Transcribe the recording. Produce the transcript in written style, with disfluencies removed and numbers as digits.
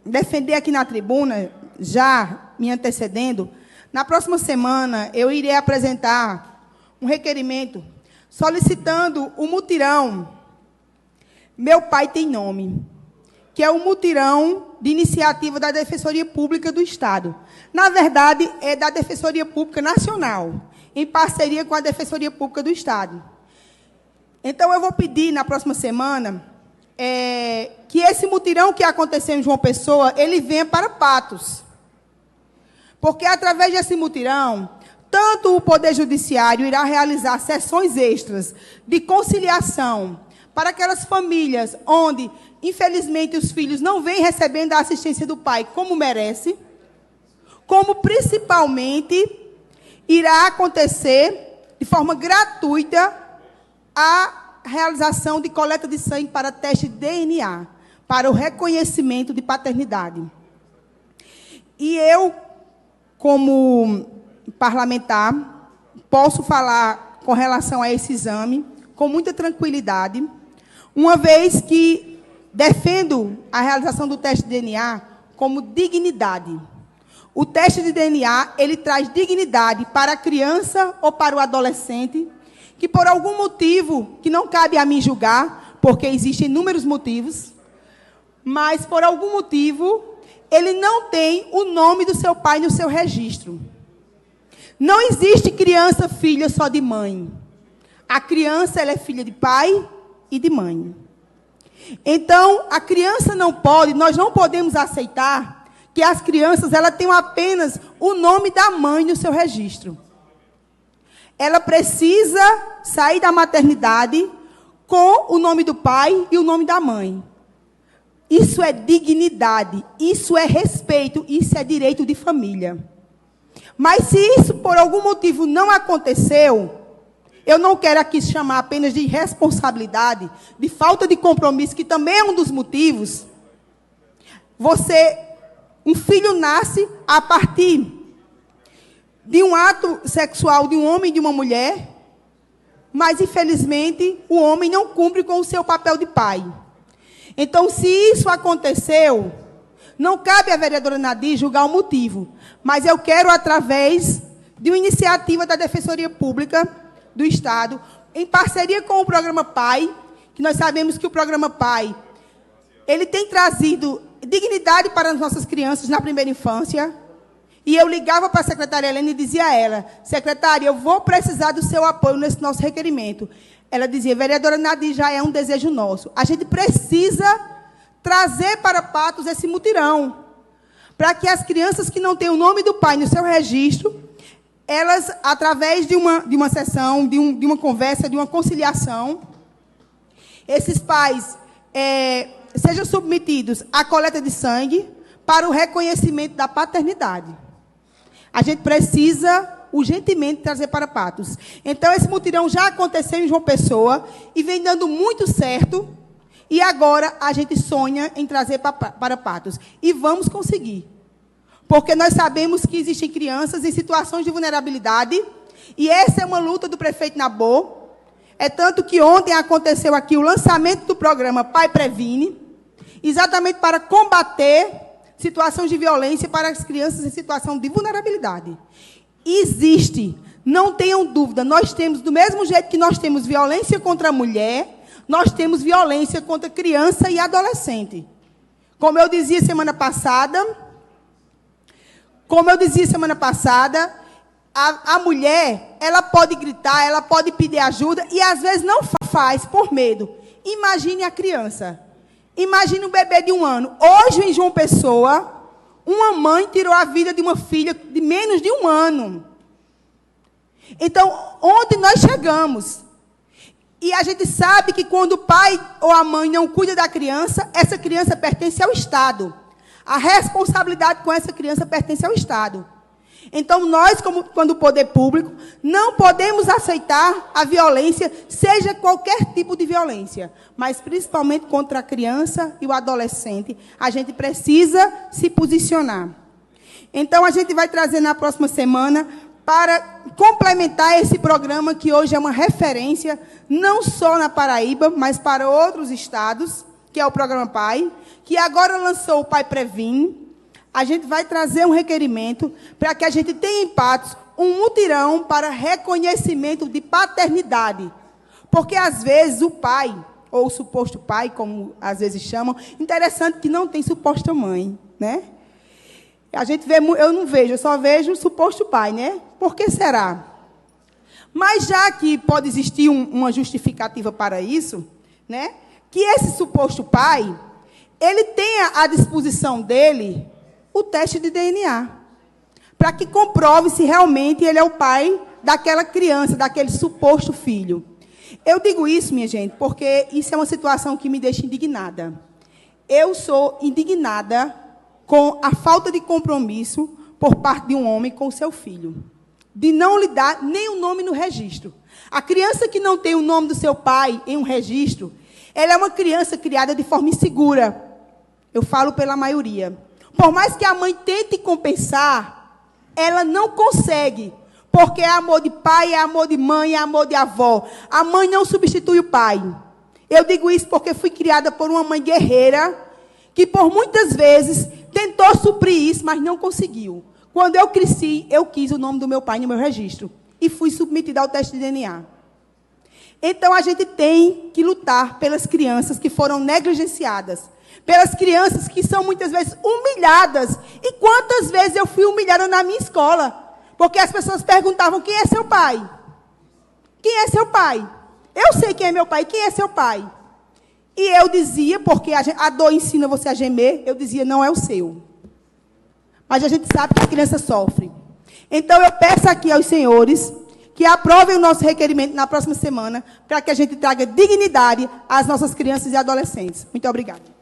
defender aqui na tribuna, já me antecedendo, na próxima semana eu irei apresentar um requerimento solicitando o mutirão Meu Pai Tem Nome, que é o mutirão de iniciativa da Defensoria Pública do Estado. Na verdade, é da Defensoria Pública Nacional, em parceria com a Defensoria Pública do Estado. Então, eu vou pedir, na próxima semana, que esse mutirão que aconteceu em João Pessoa, ele venha para Patos. Porque, através desse mutirão, tanto o Poder Judiciário irá realizar sessões extras de conciliação para aquelas famílias onde, infelizmente, os filhos não vêm recebendo a assistência do pai como merece, como, principalmente, irá acontecer, de forma gratuita, a realização de coleta de sangue para teste de DNA, para o reconhecimento de paternidade. E eu, como parlamentar, posso falar com relação a esse exame com muita tranquilidade, uma vez que defendo a realização do teste de DNA como dignidade. O teste de DNA, ele traz dignidade para a criança ou para o adolescente, que por algum motivo, que não cabe a mim julgar, porque existem inúmeros motivos, mas por algum motivo, ele não tem o nome do seu pai no seu registro. Não existe criança filha só de mãe. A criança, ela é filha de pai e de mãe. Então, a criança não pode, nós não podemos aceitar que as crianças elas tenham apenas o nome da mãe no seu registro. Ela precisa sair da maternidade com o nome do pai e o nome da mãe. Isso é dignidade, isso é respeito, isso é direito de família. Mas se isso, por algum motivo, não aconteceu, eu não quero aqui chamar apenas de irresponsabilidade, de falta de compromisso, que também é um dos motivos. Um filho nasce a partir de um ato sexual de um homem e de uma mulher, mas, infelizmente, o homem não cumpre com o seu papel de pai. Então, se isso aconteceu, não cabe à vereadora Nadir julgar o motivo, mas eu quero, através de uma iniciativa da Defensoria Pública do Estado, em parceria com o Programa PAI, que nós sabemos que o Programa PAI, ele tem trazido dignidade para as nossas crianças na primeira infância, e eu ligava para a secretária Helena e dizia a ela: secretária, eu vou precisar do seu apoio nesse nosso requerimento. Ela dizia: vereadora Nadir, já é um desejo nosso. A gente precisa trazer para Patos esse mutirão, para que as crianças que não têm o nome do pai no seu registro, elas, através de uma sessão, de uma conversa, de uma conciliação, esses pais sejam submetidos à coleta de sangue para o reconhecimento da paternidade. A gente precisa urgentemente trazer para Patos. Então, esse mutirão já aconteceu em João Pessoa e vem dando muito certo, e agora a gente sonha em trazer para Patos. E vamos conseguir. Porque nós sabemos que existem crianças em situações de vulnerabilidade, e essa é uma luta do prefeito Nabor. É tanto que ontem aconteceu aqui o lançamento do programa Pai Previne, exatamente para combater situações de violência para as crianças em situação de vulnerabilidade. Existe, não tenham dúvida, nós temos, do mesmo jeito que nós temos violência contra a mulher, nós temos violência contra criança e adolescente. Como eu dizia semana passada, a mulher, ela pode gritar, ela pode pedir ajuda, e às vezes não faz por medo. Imagine a criança. Imagine um bebê de 1 ano. Hoje, em João Pessoa, uma mãe tirou a vida de uma filha de menos de 1 ano. Então, onde nós chegamos? E a gente sabe que quando o pai ou a mãe não cuida da criança, essa criança pertence ao Estado. A responsabilidade com essa criança pertence ao Estado. Então, nós, quando poder público, não podemos aceitar a violência, seja qualquer tipo de violência, mas principalmente contra a criança e o adolescente. A gente precisa se posicionar. Então, a gente vai trazer na próxima semana para complementar esse programa, que hoje é uma referência, não só na Paraíba, mas para outros estados, que é o Programa PAI, que agora lançou o Pai Previne, a gente vai trazer um requerimento para que a gente tenha em Patos um mutirão para reconhecimento de paternidade. Porque, às vezes, o pai, ou o suposto pai, como às vezes chamam, interessante que não tem suposta mãe, né? A gente vê, eu não vejo, eu só vejo o suposto pai, né? Por que será? Mas já que pode existir uma justificativa para isso, né? Que esse suposto pai, ele tenha à disposição dele o teste de DNA, para que comprove se realmente ele é o pai daquela criança, daquele suposto filho. Eu digo isso, minha gente, porque isso é uma situação que me deixa indignada. Eu sou indignada com a falta de compromisso por parte de um homem com o seu filho, de não lhe dar nem o nome no registro. A criança que não tem o nome do seu pai em um registro, ela é uma criança criada de forma insegura. Eu falo pela maioria. Por mais que a mãe tente compensar, ela não consegue, porque é amor de pai, é amor de mãe, é amor de avó. A mãe não substitui o pai. Eu digo isso porque fui criada por uma mãe guerreira, que por muitas vezes tentou suprir isso, mas não conseguiu. Quando eu cresci, eu quis o nome do meu pai no meu registro. E fui submetida ao teste de DNA. Então, a gente tem que lutar pelas crianças que foram negligenciadas. Pelas crianças que são, muitas vezes, humilhadas. E quantas vezes eu fui humilhada na minha escola? Porque as pessoas perguntavam, quem é seu pai? Quem é seu pai? Eu sei quem é meu pai, quem é seu pai? E eu dizia, porque a dor ensina você a gemer, eu dizia, não é o seu. Mas a gente sabe que a criança sofre. Então, eu peço aqui aos senhores que aprovem o nosso requerimento na próxima semana, para que a gente traga dignidade às nossas crianças e adolescentes. Muito obrigada.